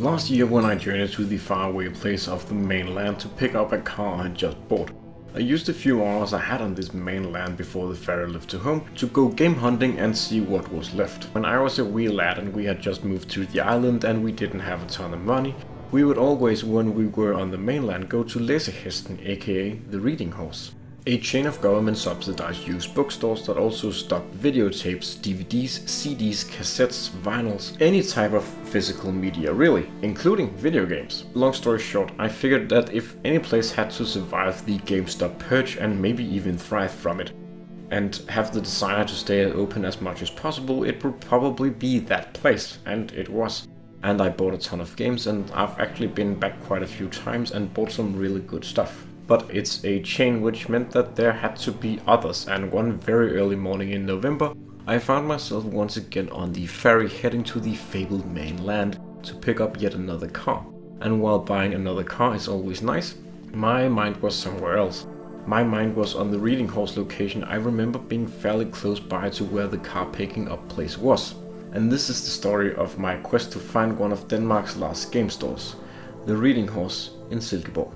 Last year when I journeyed to the faraway place of the mainland to pick up a car I had just bought, I used a few hours I had on this mainland before the ferry left to home to go game hunting and see what was left. When I was a wee lad and we had just moved to the island and we didn't have a ton of money, we would always, when we were on the mainland, go to Læsehesten, aka the reading horse. A chain of government subsidized used bookstores that also stocked videotapes, DVDs, CDs, cassettes, vinyls, any type of physical media really, including video games. Long story short, I figured that if any place had to survive the GameStop purge and maybe even thrive from it, and have the desire to stay open as much as possible, it would probably be that place, and it was. And I bought a ton of games, and I've actually been back quite a few times and bought some really good stuff. But it's a chain, which meant that there had to be others, and one very early morning in November, I found myself once again on the ferry heading to the fabled mainland to pick up yet another car. And while buying another car is always nice, my mind was somewhere else. My mind was on the reading horse location. I remember being fairly close by to where the car picking up place was. And this is the story of my quest to find one of Denmark's last game stores, the reading horse in Silkeborg.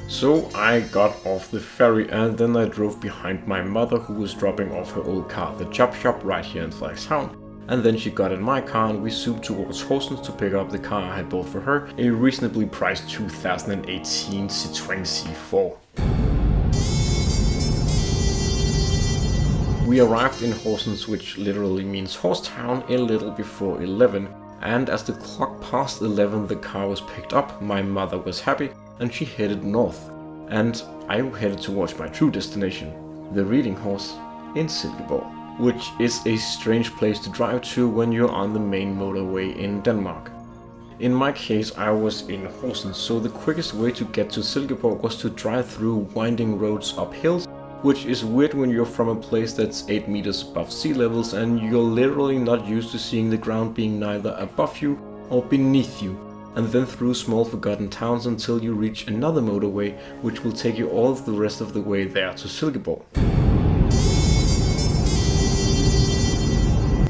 So I got off the ferry and then I drove behind my mother, who was dropping off her old car at the chop shop right here in Frederikshavn, and then she got in my car and we zoomed towards Horsens to pick up the car I had bought for her, a reasonably priced 2018 Citroën C4. We arrived in Horsens, which literally means horse town, a little before 11, and as the clock passed 11 the car was picked up. My mother was happy and she headed north, and I headed towards my true destination, the reading horse in Silkeborg, which is a strange place to drive to when you're on the main motorway in Denmark. In my case, I was in Horsens, so the quickest way to get to Silkeborg was to drive through winding roads up hills, which is weird when you're from a place that's 8 meters above sea levels and you're literally not used to seeing the ground being neither above you or beneath you. And then through small forgotten towns until you reach another motorway, which will take you all of the rest of the way there to Silkeborg.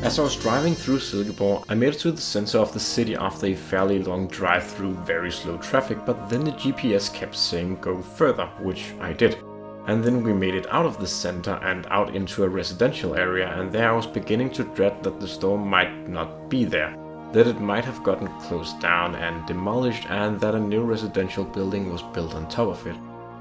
As I was driving through Silkeborg, I made it to the center of the city after a fairly long drive through very slow traffic, but then the GPS kept saying go further, which I did. And then we made it out of the center and out into a residential area, and there I was beginning to dread that the store might not be there, that it might have gotten closed down and demolished, and that a new residential building was built on top of it.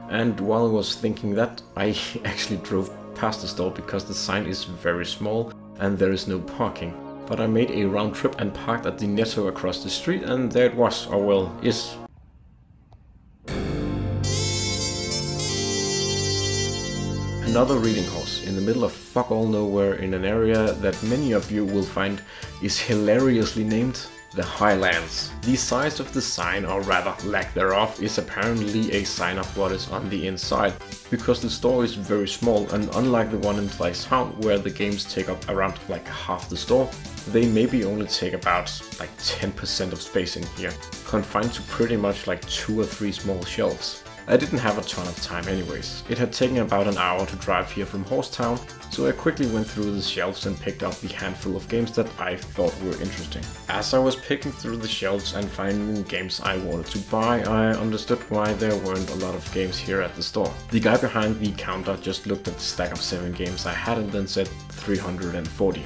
And while I was thinking that, I actually drove past the store because the sign is very small and there is no parking. But I made a round trip and parked at the Netto across the street, and there it was, or well, is. Another reading horse in the middle of fuck all nowhere in an area that many of you will find is hilariously named the Highlands. The size of the sign, or rather lack thereof, is apparently a sign of what is on the inside, because the store is very small, and unlike the one in Frederikshavn where the games take up around like half the store, they maybe only take about like 10% of space in here, confined to pretty much like 2 or 3 small shelves. I didn't have a ton of time anyways. It had taken about an hour to drive here from Horsetown, so I quickly went through the shelves and picked up the handful of games that I thought were interesting. As I was picking through the shelves and finding games I wanted to buy, I understood why there weren't a lot of games here at the store. The guy behind the counter just looked at the stack of 7 games I had and then said 340,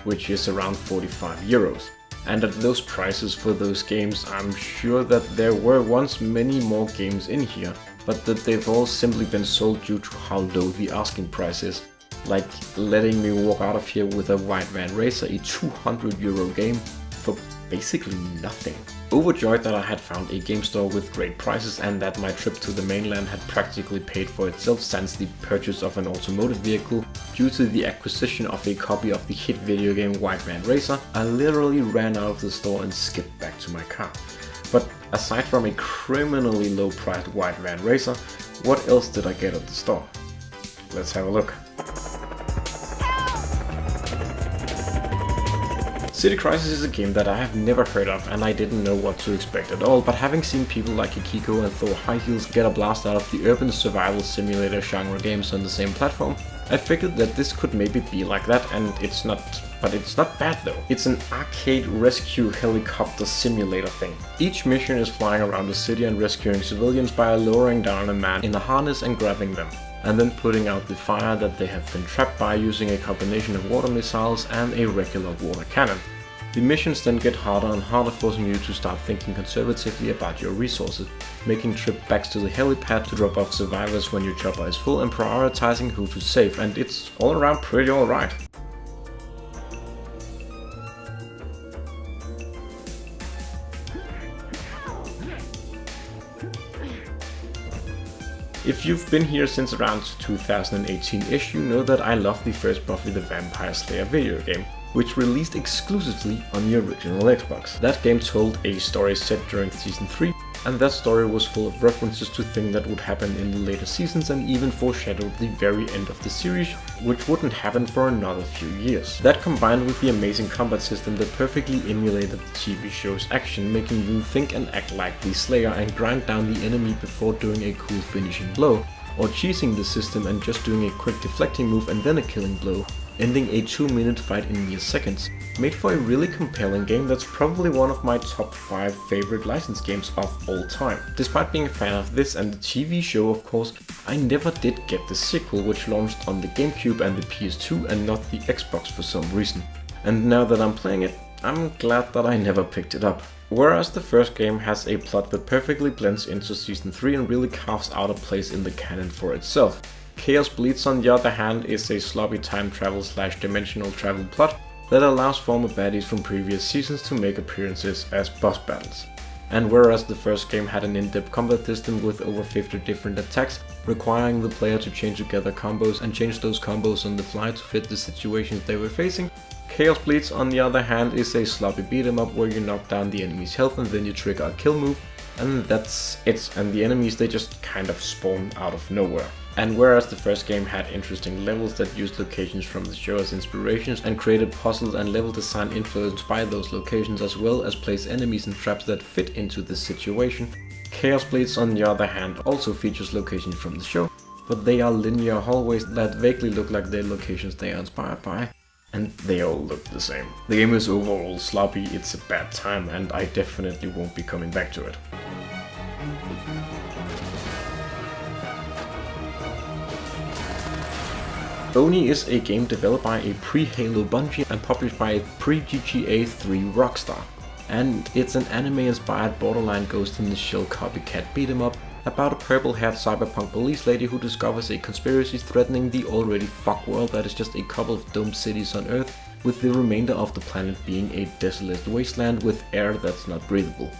which is around 45 euros. And at those prices for those games, I'm sure that there were once many more games in here, but that they've all simply been sold due to how low the asking price is. Like letting me walk out of here with a White Van Racer, a 200 euro game, for basically nothing. Overjoyed that I had found a game store with great prices and that my trip to the mainland had practically paid for itself since the purchase of an automotive vehicle due to the acquisition of a copy of the hit video game White Van Racer, I literally ran out of the store and skipped back to my car. But aside from a criminally low priced White Van Racer, what else did I get at the store? Let's have a look. City Crisis is a game that I have never heard of and I didn't know what to expect at all, but having seen people like Akiko and Thor High Heels get a blast out of the urban survival simulator genre games on the same platform, I figured that this could maybe be like that, and it's not bad though. It's an arcade rescue helicopter simulator thing. Each mission is flying around the city and rescuing civilians by lowering down a man in a harness and grabbing them, and then putting out the fire that they have been trapped by using a combination of water missiles and a regular water cannon. The missions then get harder and harder, forcing you to start thinking conservatively about your resources, making trip backs to the helipad to drop off survivors when your chopper is full, and prioritizing who to save, and it's all around pretty alright. If you've been here since around 2018-ish, you know that I love the first Buffy the Vampire Slayer video game, which released exclusively on the original Xbox. That game told a story set during Season 3, and that story was full of references to things that would happen in the later seasons and even foreshadowed the very end of the series, which wouldn't happen for another few years. That combined with the amazing combat system that perfectly emulated the TV show's action, making you think and act like the Slayer and grind down the enemy before doing a cool finishing blow, or cheesing the system and just doing a quick deflecting move and then a killing blow, ending a 2-minute fight in mere seconds, made for a really compelling game that's probably one of my top 5 favorite licensed games of all time. Despite being a fan of this and the TV show, of course, I never did get the sequel, which launched on the GameCube and the PS2 and not the Xbox for some reason. And now that I'm playing it, I'm glad that I never picked it up. Whereas the first game has a plot that perfectly blends into Season 3 and really carves out a place in the canon for itself, Chaos Blitz, on the other hand, is a sloppy time travel / dimensional travel plot that allows former baddies from previous seasons to make appearances as boss battles. And whereas the first game had an in-depth combat system with over 50 different attacks, requiring the player to chain together combos and change those combos on the fly to fit the situations they were facing, Chaos Blitz, on the other hand, is a sloppy beat 'em up where you knock down the enemy's health and then you trigger a kill move, and that's it, and the enemies, they just kind of spawn out of nowhere. And whereas the first game had interesting levels that used locations from the show as inspirations and created puzzles and level design influenced by those locations, as well as place enemies and traps that fit into the situation, Chaos Blitz, on the other hand, also features locations from the show, but they are linear hallways that vaguely look like the locations they are inspired by, and they all look the same. The game is overall sloppy, it's a bad time, and I definitely won't be coming back to it. Boney is a game developed by a pre-Halo Bungie and published by a pre-GTA 3 Rockstar. And it's an anime-inspired borderline Ghost in the Shell copycat beat-em up about a purple-haired cyberpunk police lady who discovers a conspiracy threatening the already fucked world that is just a couple of domed cities on Earth, with the remainder of the planet being a desolate wasteland with air that's not breathable.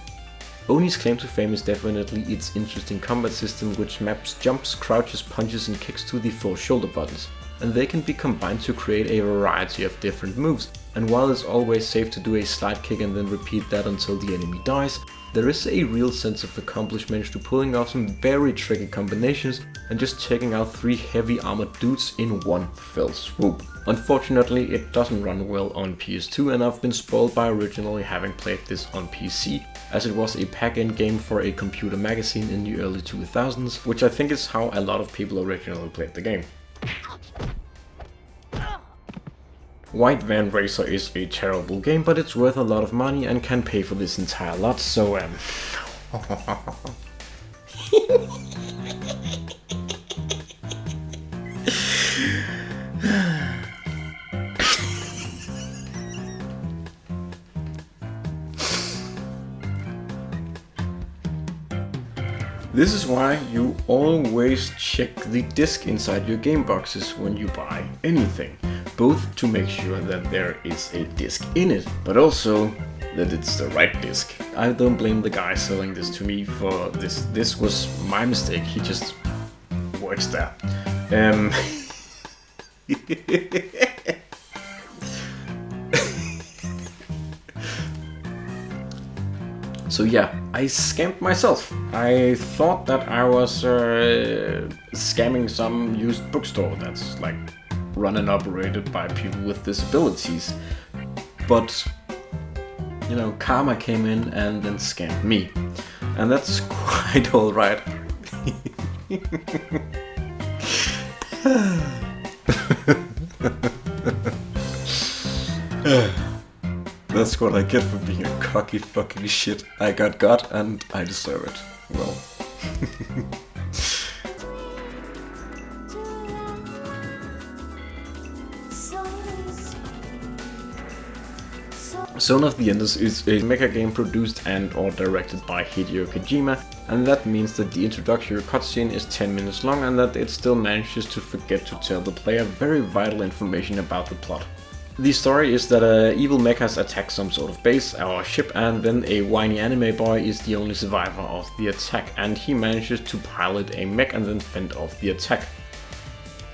Boney's claim to fame is definitely its interesting combat system, which maps jumps, crouches, punches and kicks to the 4 shoulder buttons, and they can be combined to create a variety of different moves. And while it's always safe to do a slide kick and then repeat that until the enemy dies, there is a real sense of accomplishment to pulling off some very tricky combinations and just taking out 3 heavy armored dudes in one fell swoop. Unfortunately, it doesn't run well on PS2, and I've been spoiled by originally having played this on PC, as it was a pack-in game for a computer magazine in the early 2000s, which I think is how a lot of people originally played the game. White Van Racer is a terrible game, but it's worth a lot of money and can pay for this entire lot, so This is why you always check the disc inside your game boxes when you buy anything, both to make sure that there is a disc in it, but also that it's the right disc. I don't blame the guy selling this to me for this. This was my mistake. He just works there. So yeah, I scammed myself. I thought that I was scamming some used bookstore that's like run and operated by people with disabilities. But, you know, karma came in and then scammed me. And that's quite alright. That's what I get for being a cocky fucking shit. I got and I deserve it. Well. Zone of the Enders is a mecha game produced and or directed by Hideo Kojima, and that means that the introductory cutscene is 10 minutes long and that it still manages to forget to tell the player very vital information about the plot. The story is that evil mechas attack some sort of base, our ship, and then a whiny anime boy is the only survivor of the attack, and he manages to pilot a mech and then fend off the attack.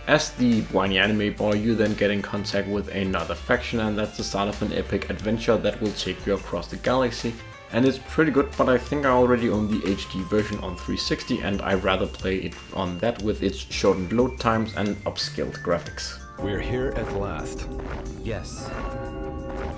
As the whiny anime boy, you then get in contact with another faction, and that's the start of an epic adventure that will take you across the galaxy. And it's pretty good, but I think I already own the HD version on 360 and I rather play it on that with its shortened load times and upscaled graphics. We're here at last. Yes.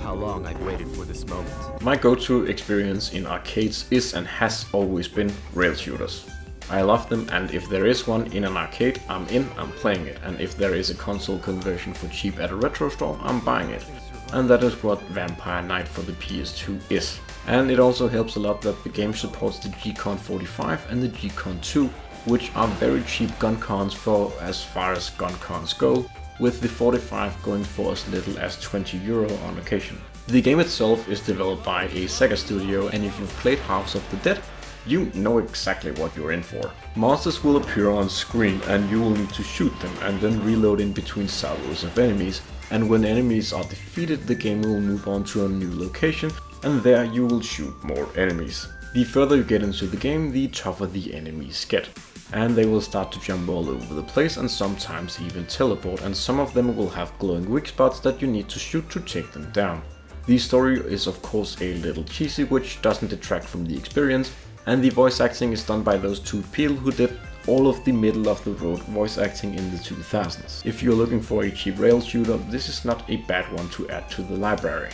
How long I've waited for this moment. My go-to experience in arcades is and has always been rail shooters. I love them, and if there is one in an arcade, I'm playing it, and if there is a console conversion for cheap at a retro store, I'm buying it. And that is what Vampire Knight for the PS2 is. And it also helps a lot that the game supports the G-Con 45 and the G-Con 2, which are very cheap gun cons for as far as gun cons go, with the 45 going for as little as €20 on occasion. The game itself is developed by a Sega studio, and if you've played House of the Dead, you know exactly what you're in for. Monsters will appear on screen and you will need to shoot them and then reload in between salvos of enemies, and when enemies are defeated the game will move on to a new location and there you will shoot more enemies. The further you get into the game, the tougher the enemies get. And they will start to jump all over the place and sometimes even teleport, and some of them will have glowing weak spots that you need to shoot to take them down. The story is of course a little cheesy, which doesn't detract from the experience, and the voice acting is done by those two people who did all of the middle of the road voice acting in the 2000s. If you're looking for a cheap rail shooter, this is not a bad one to add to the library.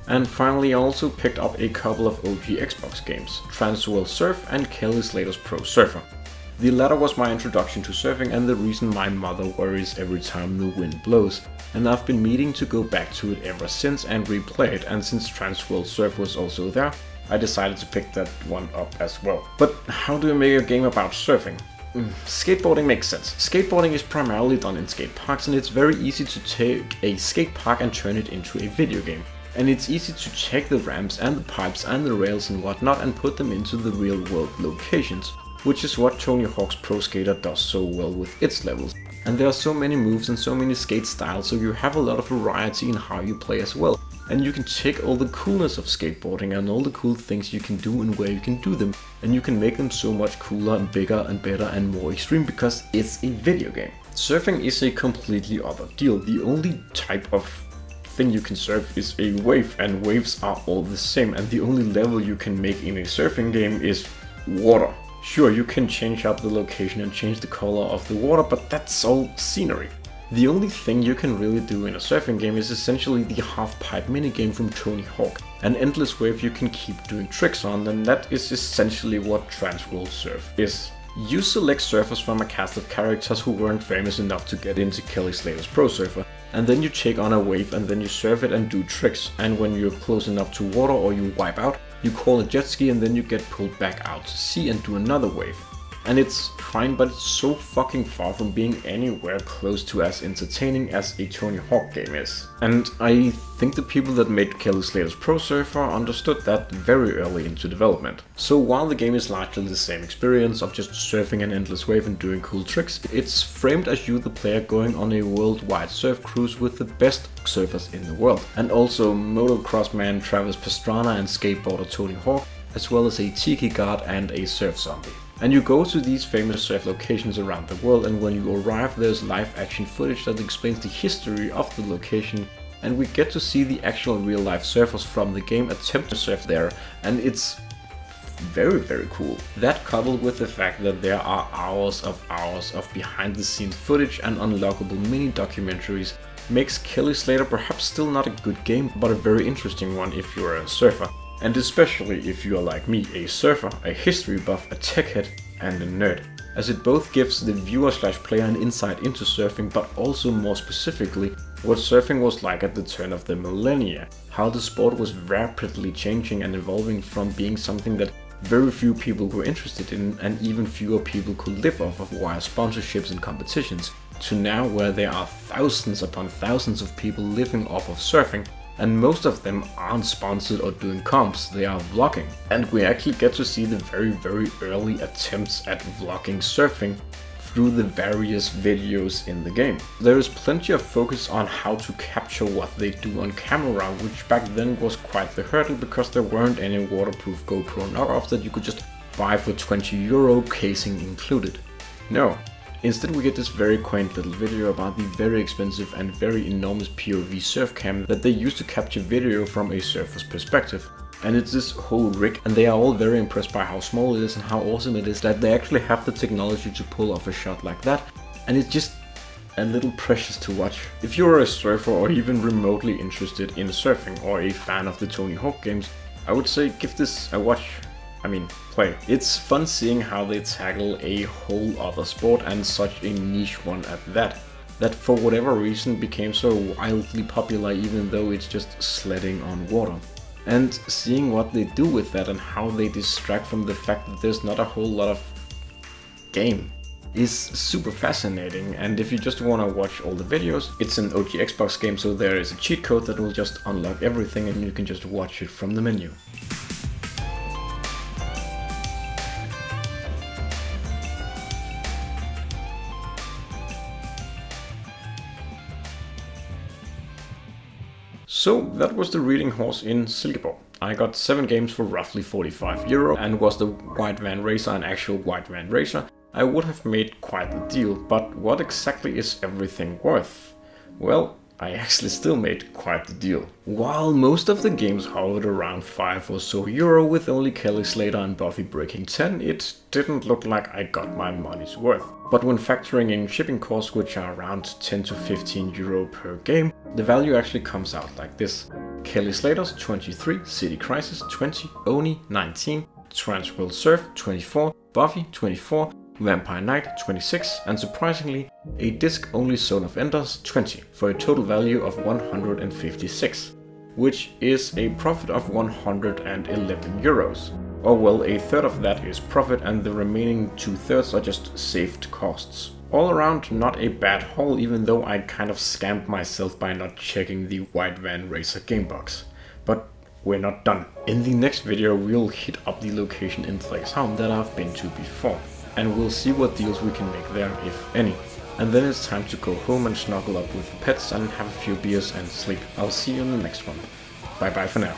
And finally I also picked up a couple of OG Xbox games, Transworld Surf and Kelly Slater's Pro Surfer. The latter was my introduction to surfing and the reason my mother worries every time the wind blows, and I've been meaning to go back to it ever since and replay it, and since Transworld Surf was also there, I decided to pick that one up as well. But how do you make a game about surfing? Skateboarding makes sense. Skateboarding is primarily done in skate parks, and it's very easy to take a skate park and turn it into a video game. And it's easy to check the ramps and the pipes and the rails and whatnot and put them into the real world locations, which is what Tony Hawk's Pro Skater does so well with its levels. And there are so many moves and so many skate styles, so you have a lot of variety in how you play as well. And you can take all the coolness of skateboarding and all the cool things you can do and where you can do them, and you can make them so much cooler and bigger and better and more extreme because it's a video game. Surfing is a completely other deal. The only type of thing you can surf is a wave, and waves are all the same, and the only level you can make in a surfing game is water. Sure, you can change up the location and change the color of the water, but that's all scenery. The only thing you can really do in a surfing game is essentially the half-pipe minigame from Tony Hawk, an endless wave you can keep doing tricks on, and that is essentially what Transworld Surf is. You select surfers from a cast of characters who weren't famous enough to get into Kelly Slater's Pro Surfer, and then you take on a wave and then you surf it and do tricks, and when you're close enough to water or you wipe out, you call a jet ski and then you get pulled back out to sea and do another wave. And it's fine, but it's so fucking far from being anywhere close to as entertaining as a Tony Hawk game is. And I think the people that made Kelly Slater's Pro Surfer understood that very early into development. So while the game is largely the same experience of just surfing an endless wave and doing cool tricks, it's framed as you the player going on a worldwide surf cruise with the best surfers in the world. And also motocross man Travis Pastrana and skateboarder Tony Hawk, as well as a tiki guard and a surf zombie. And you go to these famous surf locations around the world, and when you arrive there's live action footage that explains the history of the location, and we get to see the actual real life surfers from the game attempt to surf there, and it's very cool. That coupled with the fact that there are hours of behind the scenes footage and unlockable mini documentaries makes Kelly Slater perhaps still not a good game, but a very interesting one if you're a surfer. And especially if you are like me, a surfer, a history buff, a tech head and a nerd, as it both gives the viewer/player an insight into surfing, but also more specifically what surfing was like at the turn of the millennia, how the sport was rapidly changing and evolving from being something that very few people were interested in and even fewer people could live off of via sponsorships and competitions, to now where there are thousands upon thousands of people living off of surfing, and most of them aren't sponsored or doing comps, they are vlogging. And we actually get to see the very early attempts at vlogging surfing through the various videos in the game. There is plenty of focus on how to capture what they do on camera, which back then was quite the hurdle because there weren't any waterproof GoPro knockoffs that you could just buy for €20, casing included. No. Instead we get this very quaint little video about the very expensive and very enormous POV surf cam that they use to capture video from a surfer's perspective. And it's this whole rig, and they are all very impressed by how small it is and how awesome it is that they actually have the technology to pull off a shot like that, and it's just a little precious to watch. If you're a surfer or even remotely interested in surfing or a fan of the Tony Hawk games, I would say give this a watch. Play. It's fun seeing how they tackle a whole other sport, and such a niche one at that for whatever reason became so wildly popular even though it's just sledding on water. And seeing what they do with that and how they distract from the fact that there's not a whole lot of game is super fascinating. And if you just want to watch all the videos, it's an OG Xbox game, so there is a cheat code that will just unlock everything and you can just watch it from the menu. So that was the reading horse in Silkeborg. I got 7 games for roughly €45, and was the white van racer an actual white van racer, I would have made quite the deal, but what exactly is everything worth? Well, I actually still made quite the deal. While most of the games hovered around €5 or so with only Kelly Slater and Buffy breaking 10, it didn't look like I got my money's worth. But when factoring in shipping costs, which are around 10 to €15 per game, the value actually comes out like this. Kelly Slater's 23, City Crisis 20, Boney 19, Transworld Surf 24, Buffy 24, Vampire Knight 26, and surprisingly, a disc-only Zone of Enders 20, for a total value of 156, which is a profit of €111. Or well, a third of that is profit and the remaining 2/3 are just saved costs. All around not a bad haul, even though I kind of scammed myself by not checking the White Van Racer game box. But we're not done. In the next video we'll hit up the location in Læsehesten that I've been to before, and we'll see what deals we can make there, if any. And then it's time to go home and snuggle up with the pets and have a few beers and sleep. I'll see you in the next one. Bye bye for now.